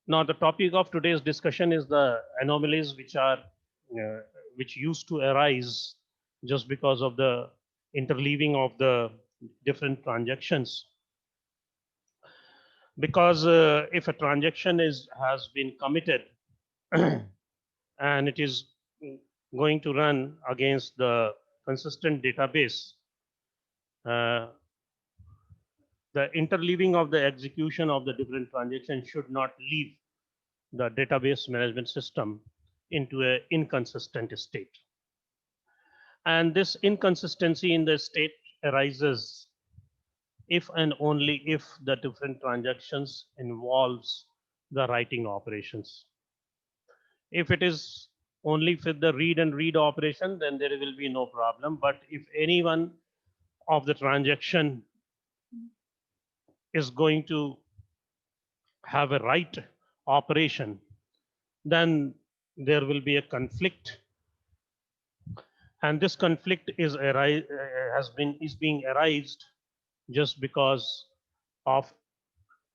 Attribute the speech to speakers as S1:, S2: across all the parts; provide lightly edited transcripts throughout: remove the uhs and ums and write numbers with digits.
S1: Now, the topic of today's discussion is the anomalies uh, which used to arise just because of the interleaving of the different transactions. Because if a transaction is has been committed and it is going to run against the consistent database, uh, the interleaving of the execution of the different transactions should not leave the database management system into an inconsistent state. And this inconsistency in the state arises if and only if the different transactions involves the writing operations. If it is only with the read and read operation, then there will be no problem. But if any one of the transaction is going to have a write operation, then there will be a conflict, and this conflict is being arised just because of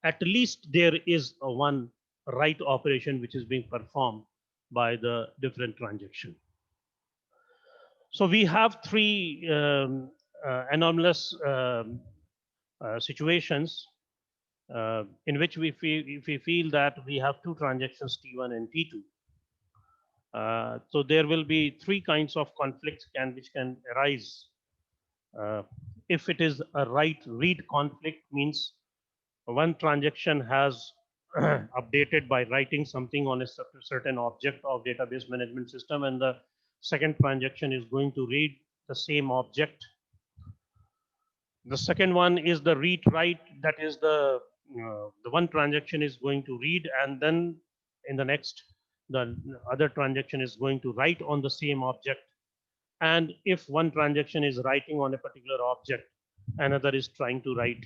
S1: at least there is a one write operation which is being performed by the different transaction. So we have three anomalous situations in which if we feel that we have two transactions T1 and T2. So there will be three kinds of conflicts which can arise. Uh, if it is a write read conflict, means one transaction has updated by writing something on a certain object of database management system, and the second transaction is going to read the same object. The second one is the read write, that is the one transaction is going to read, and then in the next the other transaction is going to write on the same object. And if one transaction is writing on a particular object, another is trying to write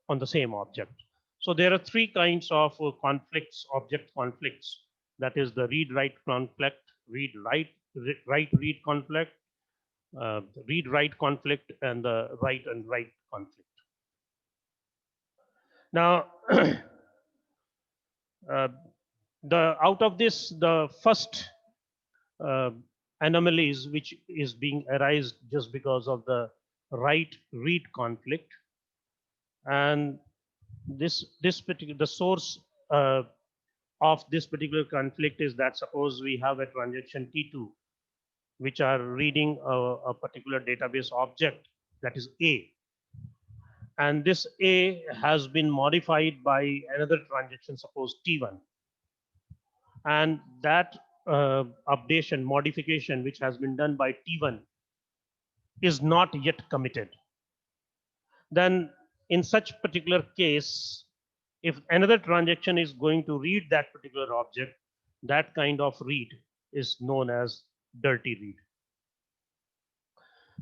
S1: on the same object. So there are three kinds of conflicts, object conflicts. That is the read-write conflict, write-read conflict, read-write conflict, and the write and write conflict. Now, the out of this, the first uh, anomalies which is being arised just because of the write-read conflict, and this particular the source of this particular conflict is that suppose we have a transaction T2 which are reading a particular database object, that is A, and this A has been modified by another transaction, suppose T1, and that updation modification which has been done by T1 is not yet committed. Then in such particular case, if another transaction is going to read that particular object, that kind of read is known as dirty read.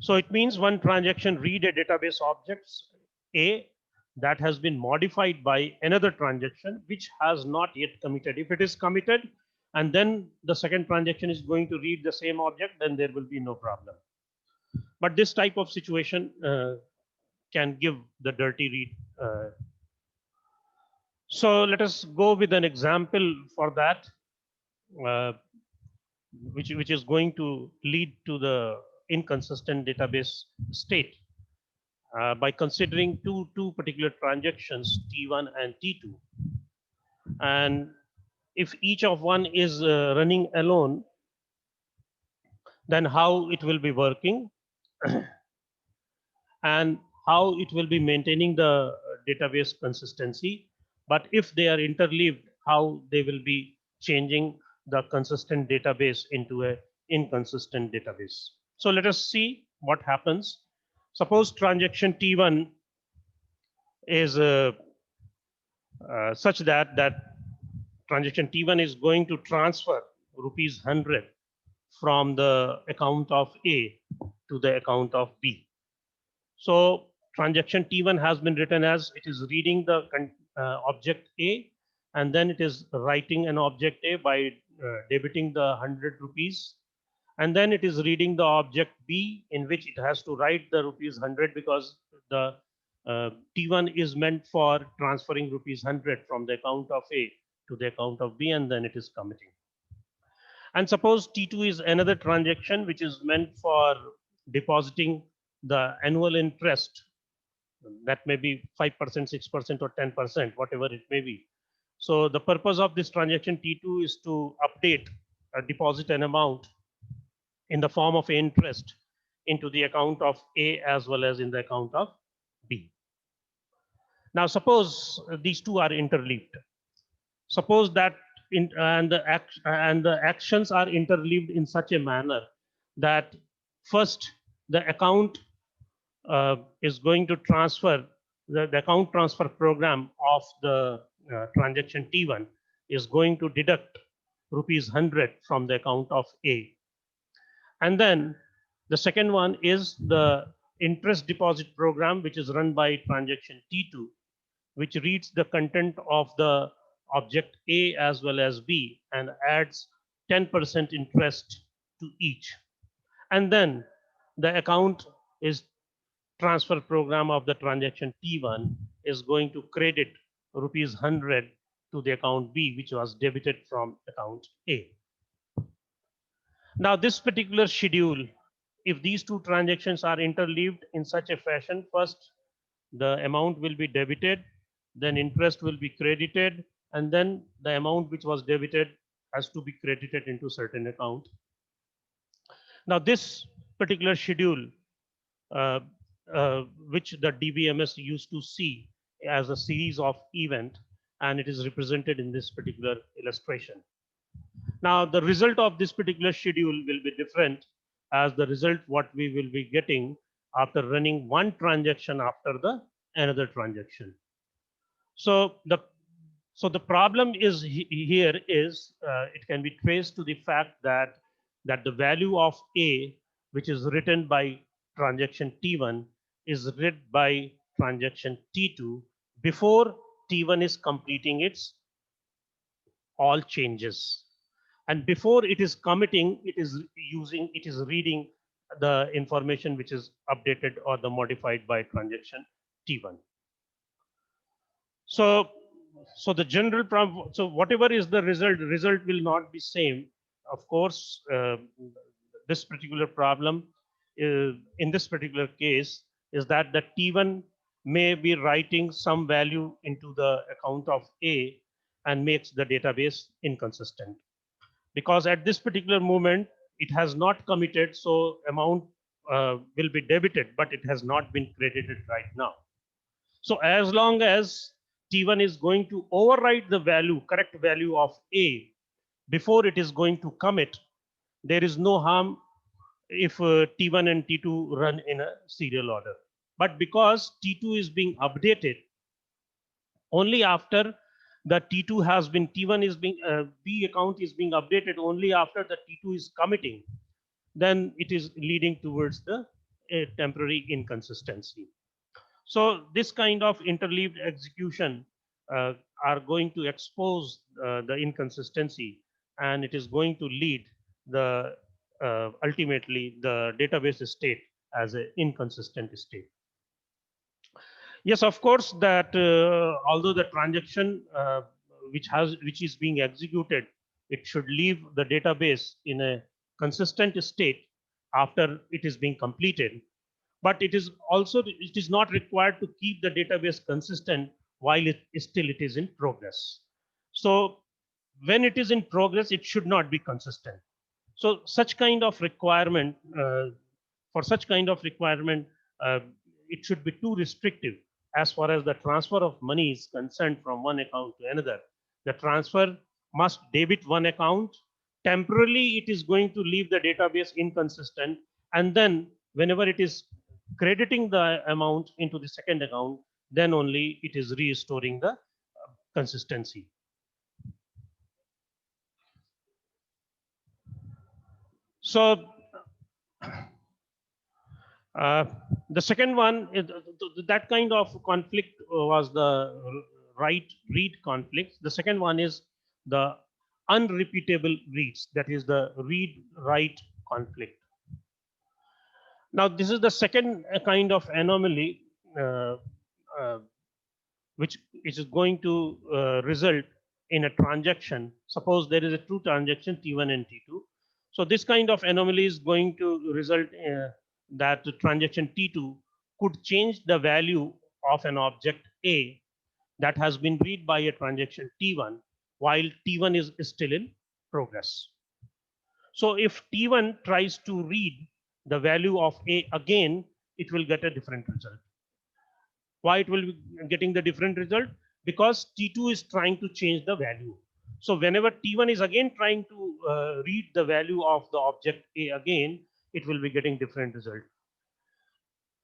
S1: So it means one transaction read a database objects A that has been modified by another transaction which has not yet committed. If it is committed and then the second transaction is going to read the same object, then there will be no problem. But this type of situation can give the dirty read. So let us go with an example for that, uh, which is going to lead to the inconsistent database state by considering two particular transactions, T1 and T2. And if each of one is running alone, then how it will be working and how it will be maintaining the database consistency. But if they are interleaved, how they will be changing the consistent database into a inconsistent database. So let us see what happens. Suppose transaction T1 is such that transaction T1 is going to transfer rupees 100 from the account of A to the account of B. So transaction T1 has been written as it is reading the object A, and then it is writing an object A by debiting the 100 rupees, and then it is reading the object B in which it has to write the rupees 100 because the T1 is meant for transferring rupees 100 from the account of A to the account of B, and then it is committing. And suppose T2 is another transaction which is meant for depositing the annual interest. That may be 5%, 6%, or 10%, whatever it may be. So the purpose of this transaction T2 is to update deposit an amount in the form of interest into the account of A as well as in the account of B. Now suppose these two are interleaved. Suppose that and the actions are interleaved in such a manner that first the account is going to transfer the account transfer program of the transaction T1 is going to deduct rupees 100 from the account of A. And then the second one is the interest deposit program, which is run by transaction T2, which reads the content of the object A as well as B and adds 10% interest to each. And then the account is transfer program of the transaction T1 is going to credit rupees 100 to the account B, which was debited from account A. Now, this particular schedule, if these two transactions are interleaved in such a fashion, first the amount will be debited, then interest will be credited, and then the amount which was debited has to be credited into certain account. Now, this particular schedule, uh, which the DBMS used to see as a series of event, and it is represented in this particular illustration. Now, the result of this particular schedule will be different as the result what we will be getting after running one transaction after the another transaction. So the problem is here is it can be traced to the fact that the value of A, which is written by transaction T1, is read by transaction T2 before T1 is completing its all changes. And before it is committing, it is reading the information which is updated or the modified by transaction T1. So, so the general problem, so whatever is the result will not be same. Of course, this particular problem is, in this particular case is that the T1 may be writing some value into the account of A and makes the database inconsistent. Because at this particular moment, it has not committed, so amount will be debited, but it has not been credited right now. So as long as T1 is going to overwrite the value, correct value of A before it is going to commit, there is no harm if T1 and T2 run in a serial order. But because T2 is being updated only after the T2 has been, T1 is being, B account is being updated only after the T2 is committing, then it is leading towards the temporary inconsistency. So this kind of interleaved execution are going to expose the inconsistency, and it is going to lead the ultimately the database state as an inconsistent state. Yes, of course, that although the transaction which is being executed, it should leave the database in a consistent state after it is being completed. But it is not required to keep the database consistent while it is in progress. So when it is in progress, it should not be consistent. So such kind of requirement, for such kind of requirement, it should be too restrictive as far as the transfer of money is concerned from one account to another. The transfer must debit one account. Temporarily, it is going to leave the database inconsistent. And then whenever it is crediting the amount into the second account, then only it is restoring the consistency. So uh, the second one, that kind of conflict was the write read conflict. The second one is the unrepeatable reads, that is the read write conflict. Now, this is the second kind of anomaly. which is going to result in a transaction. Suppose there is a two transaction T1 and T2. So this kind of anomaly is going to result that the transaction T2 could change the value of an object A that has been read by a transaction T1 while T1 is still in progress. So if T1 tries to read the value of A again, it will get a different result. Why it will be getting the different result? Because T2 is trying to change the value. So whenever T1 is again trying to read the value of the object A again, it will be getting different result.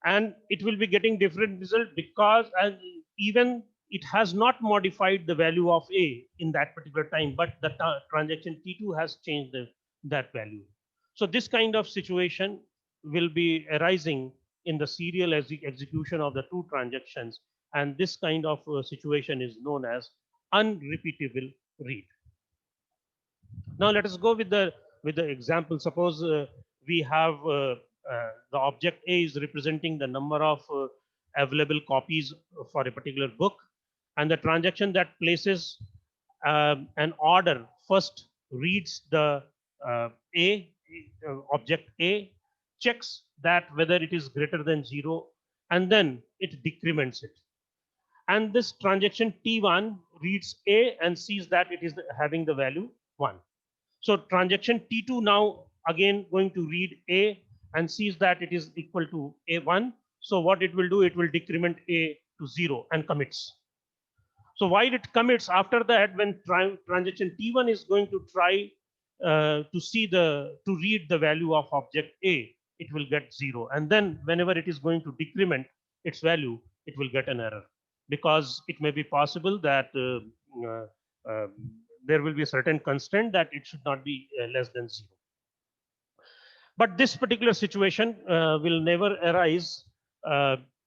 S1: And it will be getting different result because even it has not modified the value of A in that particular time, but the transaction T2 has changed that value. So this kind of situation will be arising in the serial execution of the two transactions, and this kind of situation is known as unrepeatable read. Now let us go with the example. Suppose we have the object A is representing the number of available copies for a particular book, and the transaction that places an order first reads the A object A, checks that whether it is greater than 0, and then it decrements it. And this transaction T1 reads A and sees that it is having the value 1. So transaction T2 now again going to read A and sees that it is equal to A1. So what it will do, it will decrement A to 0 and commits. So while it commits, after that, when transaction T1 is going to try to read the value of object A, it will get 0. And then whenever it is going to decrement its value, it will get an error, because it may be possible that uh, uh, there will be a certain constraint that it should not be less than 0. But this particular situation will never arise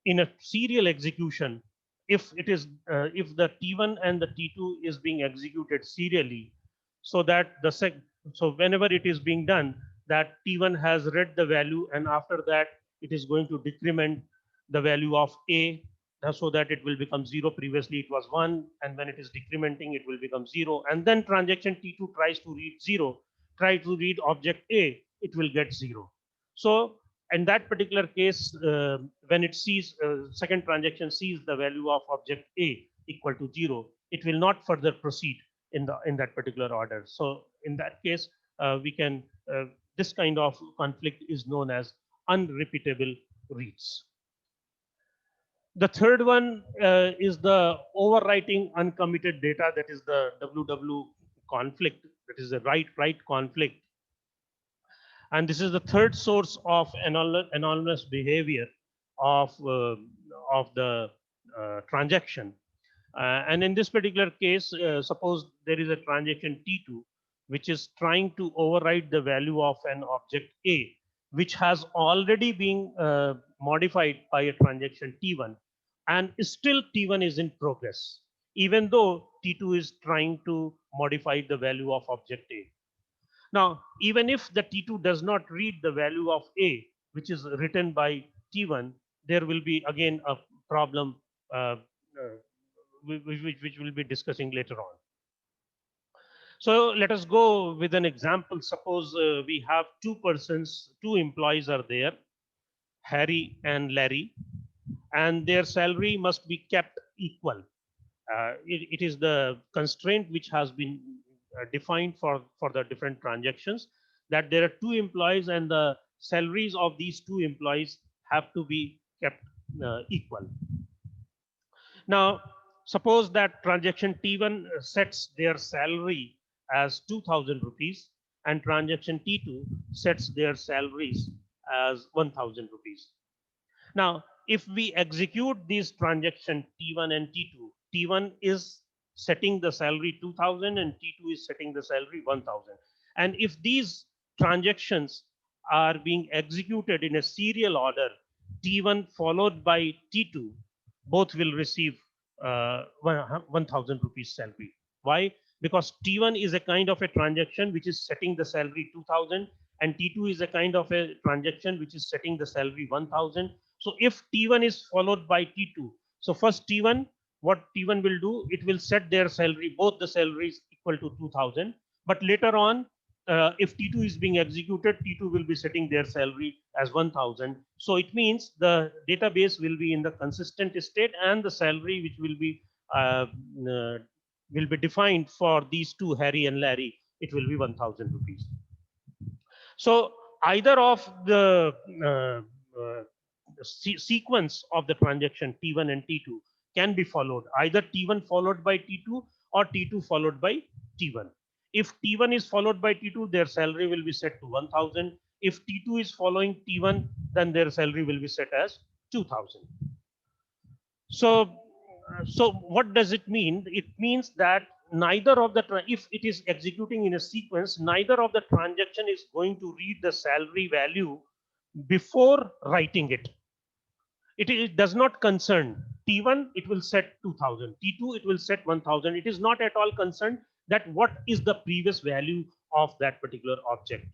S1: in a serial execution if it is if the T1 and the T2 is being executed serially, so that so whenever it is being done, that T1 has read the value, and after that it is going to decrement the value of A, so that it will become 0. Previously it was 1, and when it is decrementing it will become 0, and then transaction T2 tries to read 0, try to read object A, it will get 0. So in that particular case, when it sees second transaction sees the value of object A equal to 0, it will not further proceed in that particular order. So in that case, we can this kind of conflict is known as unrepeatable reads. The third one is the overwriting uncommitted data, that is the WW conflict, that is the write conflict. And this is the third source of anomalous behavior of the transaction. And in this particular case, suppose there is a transaction T2 which is trying to override the value of an object A, which has already been modified by a transaction T1, and still T1 is in progress, even though T2 is trying to modify the value of object A. Now, even if the T2 does not read the value of A, which is written by T1, there will be again a problem which we'll be discussing later on. So let us go with an example. Suppose we have two employees are there, Harry and Larry, and their salary must be kept equal. It is the constraint which has been defined for the different transactions, that there are two employees and the salaries of these two employees have to be kept equal. Now, suppose that transaction T1 sets their salary as 2000 rupees and transaction T2 sets their salaries as 1000 rupees. Now, if we execute these transactions T1 and T2, T1 is setting the salary 2000 and T2 is setting the salary 1000. And if these transactions are being executed in a serial order, T1 followed by T2, both will receive 1000 rupees salary. Why? Because T1 is a kind of a transaction which is setting the salary 2000, and T2 is a kind of a transaction which is setting the salary 1000. So if T1 is followed by T2, So first T1, what T1 will do, it will set their salary, both the salaries equal to 2000. But later on, if T2 is being executed, T2 will be setting their salary as 1000. So it means the database will be in the consistent state, and the salary which uh, will be defined for these two, Harry and Larry, it will be 1000 rupees. So either of the sequence of the transaction T1 and T2 can be followed, either T1 followed by T2 or T2 followed by T1. If T1 is followed by T2, their salary will be set to 1000. If T2 is following T1, then their salary will be set as 2000. So what does it mean? It means that neither of the, if it is executing in a sequence, neither of the transaction is going to read the salary value before writing it. It does not concern T1, it will set 2000. T2, it will set 1000. It is not at all concerned that what is the previous value of that particular object.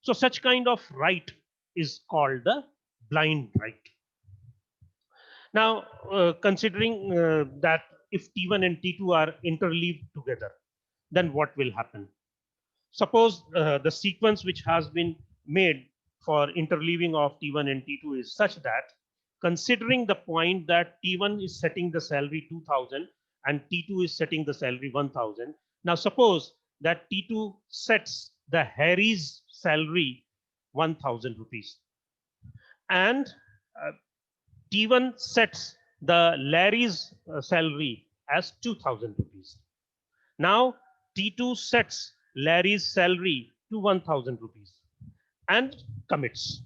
S1: So such kind of write is called the blind write. Now, considering that if T1 and T2 are interleaved together, then what will happen? Suppose the sequence which has been made for interleaving of T1 and T2 is such that, considering the point that T1 is setting the salary 2000 and T2 is setting the salary 1000. Now, suppose that T2 sets the Harry's salary 1000 rupees, and T1 sets the Larry's salary as 2000 rupees. Now T2 sets Larry's salary to 1000 rupees and commits.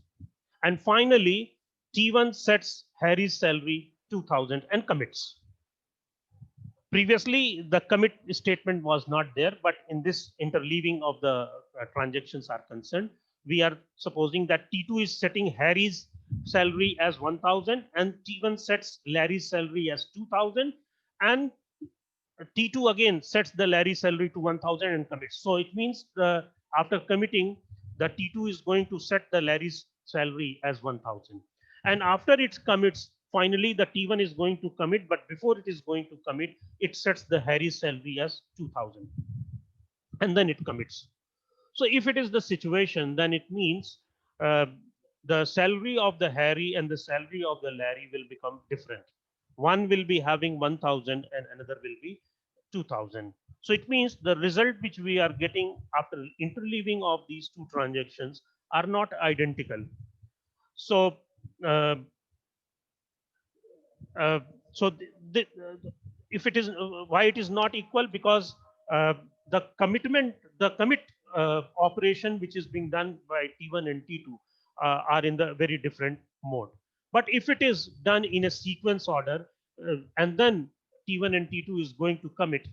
S1: And finally, T1 sets Harry's salary 2000 and commits. Previously, the commit statement was not there, but in this interleaving of the transactions are concerned, we are supposing that T2 is setting Harry's salary as 1000 and T1 sets Larry's salary as 2000, and T2 again sets the Larry salary to 1000 and commits. So it means after committing, the T2 is going to set the Larry's salary as 1000. And after it commits, finally the T1 is going to commit, but before it is going to commit, it sets the Harry's salary as 2000. And then it commits. So if it is the situation, then it means the salary of the Harry and the salary of the Larry will become different. One will be having 1000 and another will be 2000. So it means the result which we are getting after interleaving of these two transactions are not identical. So uh, uh, so if it is why it is not equal, because uh, the commit operation which is being done by T1 and T2 are in the very different mode. But if it is done in a sequence order, and then T1 and T2 is going to commit,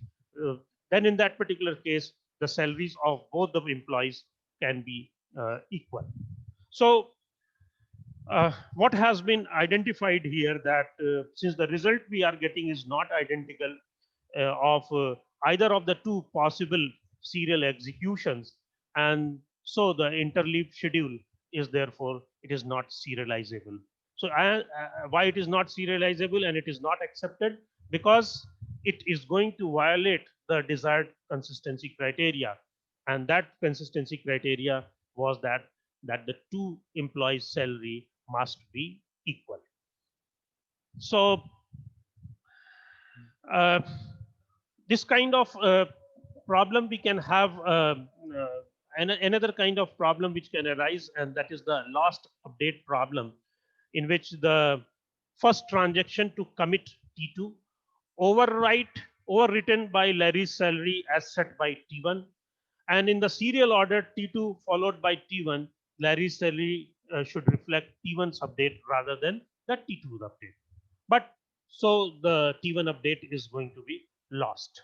S1: then in that particular case the salaries of both the employees can be equal. So what has been identified here, that since the result we are getting is not identical of either of the two possible serial executions, and so the interleaved schedule is therefore it is not serializable. So why it is not serializable and it is not accepted? Because it is going to violate the desired consistency criteria, and that consistency criteria was that the two employees salary must be equal. So uh, this kind of problem we can have another kind of problem which can arise, and that is the last update problem, in which the first transaction to commit T2 overwritten by Larry's salary as set by T1, and in the serial order T2 followed by T1, Larry's salary should reflect T1's update rather than the T2's update. But so the T1 update is going to be lost.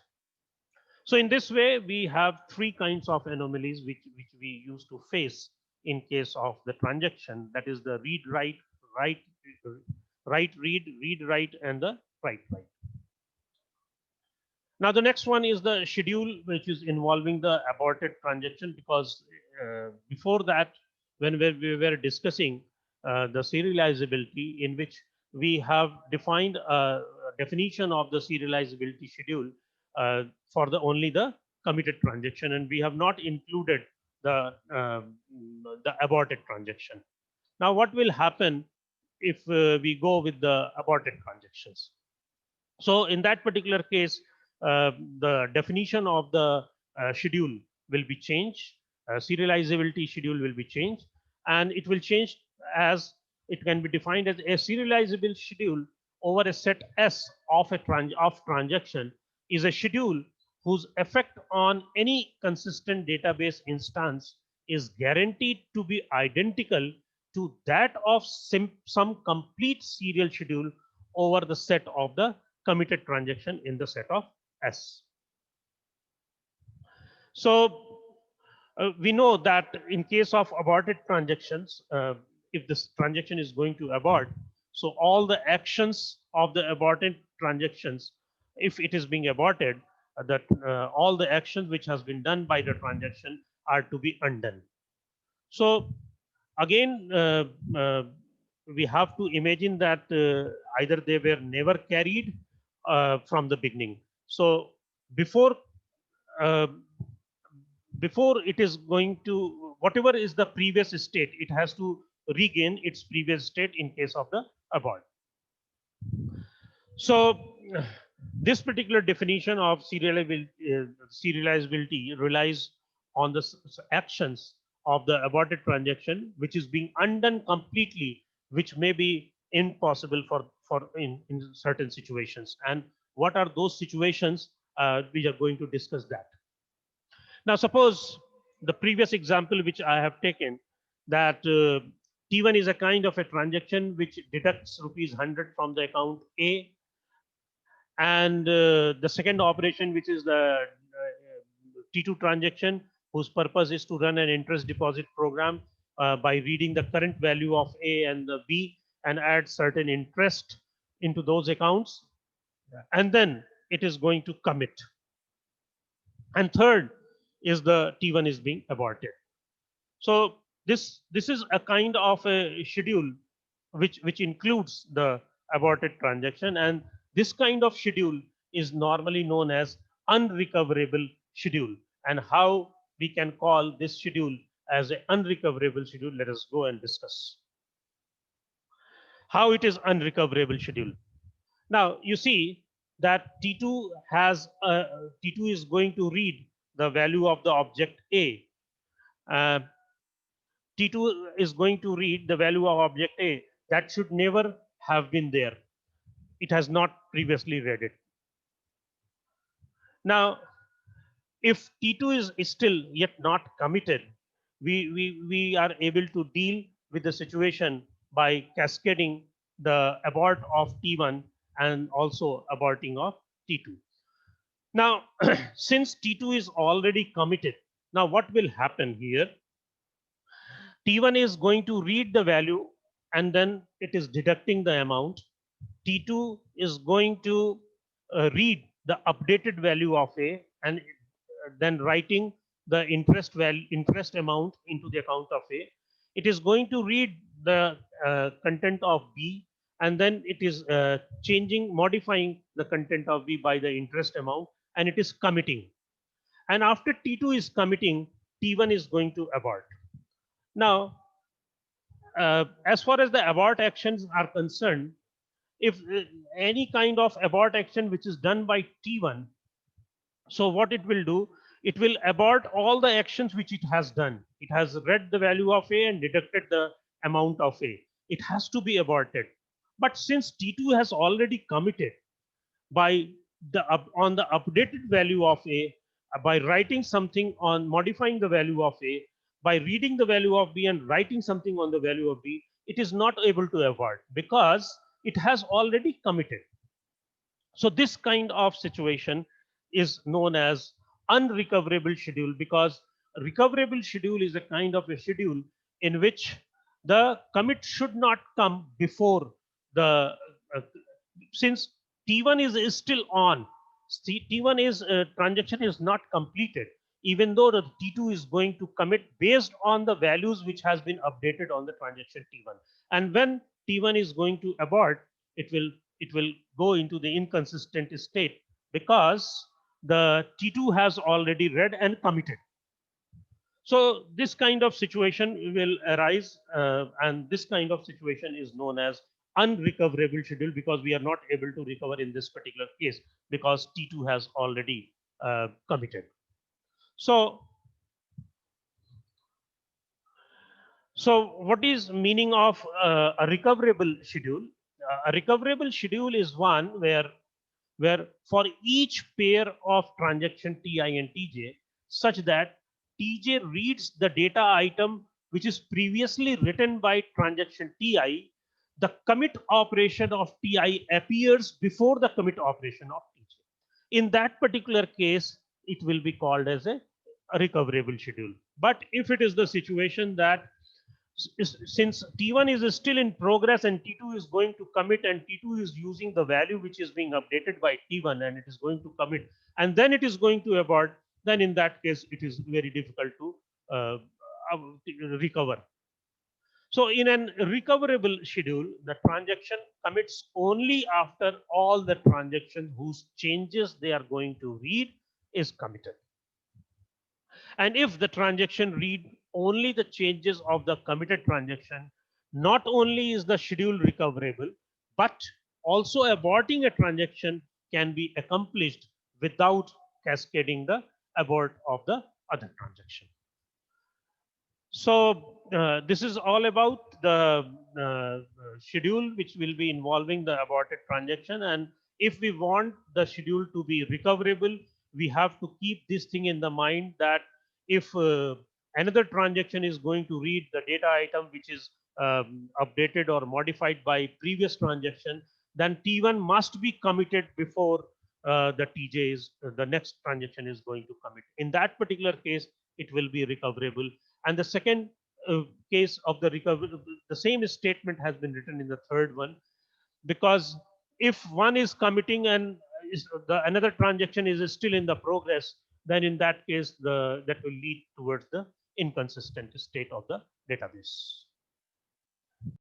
S1: So in this way, we have three kinds of anomalies which we used to face in case of the transaction. That is the read write, write write read, read write, and the write write. Now the next one is the schedule, which is involving the aborted transaction, because before that, when we were discussing the serializability, in which we have defined definition of the serializability schedule for only the committed transaction, and we have not included the aborted transaction. Now, what will happen if we go with the aborted transactions? So in that particular case, the definition of the schedule will be changed. Serializability schedule will be changed, and it will change as it can be defined as a serializable schedule over a set S of of transaction is a schedule whose effect on any consistent database instance is guaranteed to be identical to that of some complete serial schedule over the set of the committed transaction in the set of S. So we know that in case of aborted transactions, if this transaction is going to abort, so all the actions of the aborted transactions, if it is being aborted, that all the actions which has been done by the transaction are to be undone. So again, we have to imagine that either they were never carried from the beginning. So before uh, before it is going to, whatever is the previous state, it has to regain its previous state in case of the abort. So this particular definition of serializability relies on the actions of the aborted transaction, which is being undone completely, which may be impossible in certain situations. And what are those situations? We are going to discuss that. Now, suppose the previous example which I have taken, that T1 is a kind of a transaction which deducts rupees 100 from the account A, and the second operation, which is the T2 transaction, whose purpose is to run an interest deposit program by reading the current value of A and the B and add certain interest into those accounts, and then it is going to commit. And third is the T1 is being aborted. So this is a kind of a schedule which includes the aborted transaction, and this kind of schedule is normally known as unrecoverable schedule. And how we can call this schedule as an unrecoverable schedule, let us go and discuss how it is unrecoverable schedule. Now you see that T2 is going to read the value of the object A. Uh, T2 is going to read the value of object A that should never have been there. It has not previously read it. Now, if T2 is still yet not committed, we are able to deal with the situation by cascading the abort of T1 and also aborting of T2. Now, since T2 is already committed, now what will happen here? T1 is going to read the value and then it is deducting the amount. T2 is going to read the updated value of A and then writing the interest amount into the account of A. It is going to read the content of B, and then it is modifying the content of B by the interest amount, and it is committing. And after T2 is committing, T1 is going to abort. Now, as far as the abort actions are concerned, if any kind of abort action which is done by T1, so what it will do, it will abort all the actions which it has done. It has read the value of A and deducted the amount of A. It has to be aborted. But since T2 has already committed by on the updated value of A, by writing something on modifying the value of A, by reading the value of B and writing something on the value of B, it is not able to abort because it has already committed. So this kind of situation is known as unrecoverable schedule, because recoverable schedule is a kind of a schedule in which the commit should not come before the uh, since T1 is still on. T1 is transaction is not completed, even though the T2 is going to commit based on the values which has been updated on the transaction T1. And when T1 is going to abort, it will it will go into the inconsistent state because the T2 has already read and committed. So this kind of situation will arise, and this kind of situation is known as unrecoverable schedule because we are not able to recover in this particular case because T2 has already committed. So, what is meaning of a recoverable schedule? A recoverable schedule is one where for each pair of transaction Ti and Tj, such that Tj reads the data item which is previously written by transaction Ti, the commit operation of Ti appears before the commit operation of Tj. In that particular case, it will be called as a recoverable schedule. But if it is the situation that since T1 is still in progress and T2 is going to commit and T2 is using the value which is being updated by T1 and it is going to commit and then it is going to abort, then in that case it is very difficult to uh, recover. So in an recoverable schedule, the transaction commits only after all the transactions whose changes they are going to read is committed. And if the transaction read only the changes of the committed transaction, not only is the schedule recoverable, but also aborting a transaction can be accomplished without cascading the abort of the other transaction. So this is all about the schedule which will be involving the aborted transaction. And if we want the schedule to be recoverable, we have to keep this thing in the mind that if another transaction is going to read the data item which is updated or modified by previous transaction, then T1 must be committed before the TJ is the next transaction is going to commit. In that particular case, it will be recoverable. And the second case of the recovery, the same statement has been written in the third one, because if one is committing and another transaction is still in the progress, then in that case, that will lead towards the inconsistent state of the database.